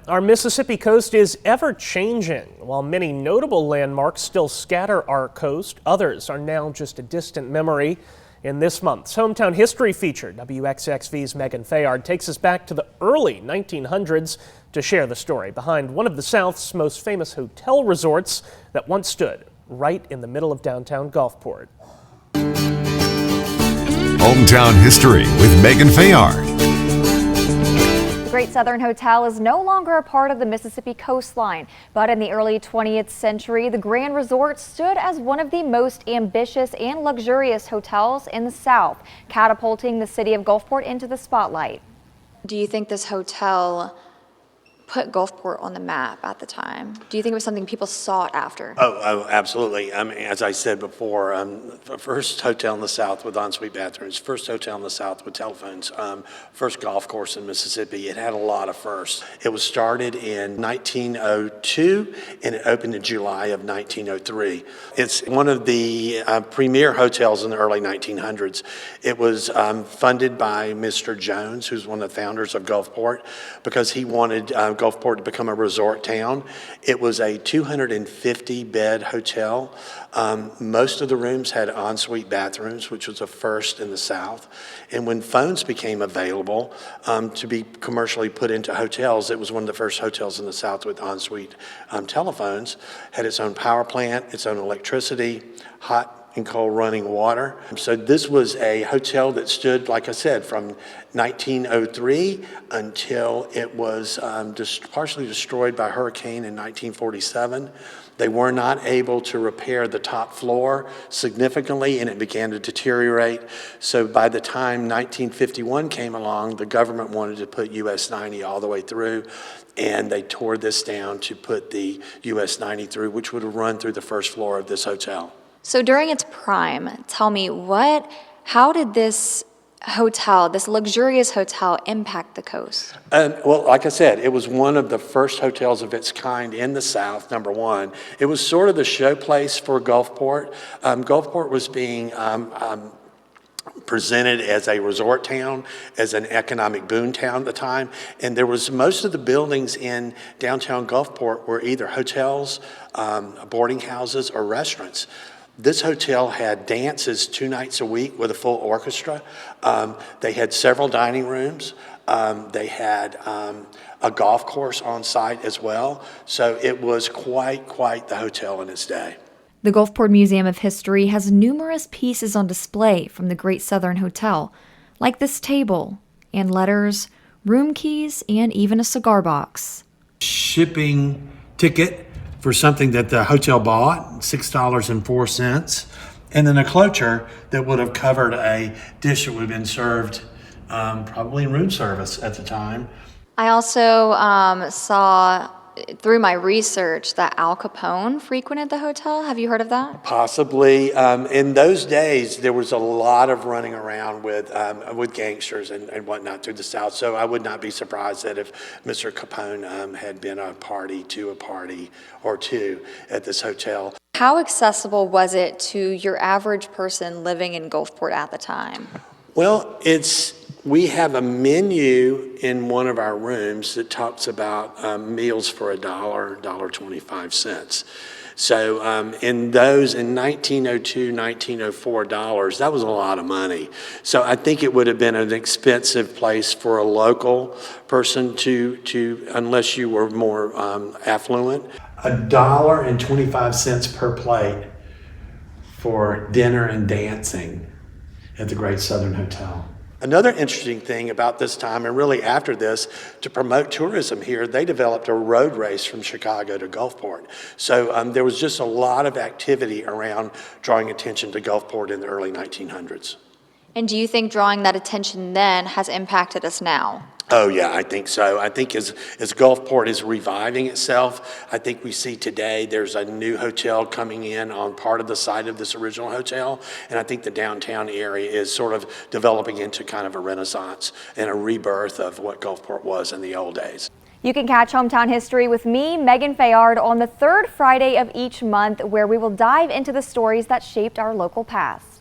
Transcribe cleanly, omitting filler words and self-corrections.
Our Mississippi coast is ever changing. While many notable landmarks still scatter our coast, others are now just a distant memory. In this month's Hometown History feature, WXXV's Megan Fayard takes us back to the early 1900s to share the story behind one of the South's most famous hotel resorts that once stood right in the middle of downtown Gulfport. Hometown History with Megan Fayard. The Great Southern Hotel is no longer a part of the Mississippi coastline, but in the early 20th century, the Grand Resort stood as one of the most ambitious and luxurious hotels in the South, catapulting the city of Gulfport into the spotlight. Do you think this hotel put Gulfport on the map at the time? Do you think it was something people sought after? Oh, absolutely. I mean, as I said before, first hotel in the South with ensuite bathrooms, first hotel in the South with telephones, first golf course in Mississippi. It had a lot of firsts. It was started in 1902 and it opened in July of 1903. It's one of the premier hotels in the early 1900s. It was funded by Mr. Jones, who's one of the founders of Gulfport, because he wanted Gulfport to become a resort town. It was a 250-bed hotel. Most of the rooms had ensuite bathrooms, which was a first in the South. And when phones became available to be commercially put into hotels, it was one of the first hotels in the South with ensuite telephones. Had its own power plant, its own electricity, hot and cold running water. So this was a hotel that stood, like I said, from 1903 until it was partially destroyed by a hurricane in 1947. They were not able to repair the top floor significantly and it began to deteriorate. So by the time 1951 came along, the government wanted to put US 90 all the way through and they tore this down to put the US 90 through, which would have run through the first floor of this hotel. So during its prime, tell me, how did this hotel, this luxurious hotel, impact the coast? Well, like I said, it was one of the first hotels of its kind in the South, number one. It was sort of the showplace for Gulfport. Gulfport was being presented as a resort town, as an economic boom town at the time. And there was most of the buildings in downtown Gulfport were either hotels, boarding houses, or restaurants. This hotel had dances 2 nights a week with a full orchestra. They had several dining rooms. They had a golf course on site as well. So it was quite the hotel in its day. The Gulfport Museum of History has numerous pieces on display from the Great Southern Hotel, like this table, and letters, room keys, and even a cigar box. Shipping ticket for something that the hotel bought, $6.04, and then a clocher that would have covered a dish that would have been served probably in room service at the time. I also saw through my research that Al Capone frequented the hotel. Have you heard of that? Possibly. In those days, there was a lot of running around with gangsters and whatnot through the South. So I would not be surprised that if Mr. Capone had been a party or two at this hotel. How accessible was it to your average person living in Gulfport at the time? Well, we have a menu in one of our rooms that talks about meals for $1, $1.25. So in 1902, 1904 dollars, that was a lot of money. So I think it would have been an expensive place for a local person to unless you were more affluent. $1.25 per plate for dinner and dancing at the Great Southern Hotel. Another interesting thing about this time, and really after this, to promote tourism here, they developed a road race from Chicago to Gulfport. So there was just a lot of activity around drawing attention to Gulfport in the early 1900s. And do you think drawing that attention then has impacted us now? Oh yeah, I think so. I think as Gulfport is reviving itself, I think we see today there's a new hotel coming in on part of the site of this original hotel, and I think the downtown area is sort of developing into kind of a renaissance and a rebirth of what Gulfport was in the old days. You can catch Hometown History with me, Megan Fayard, on the third Friday of each month, where we will dive into the stories that shaped our local past.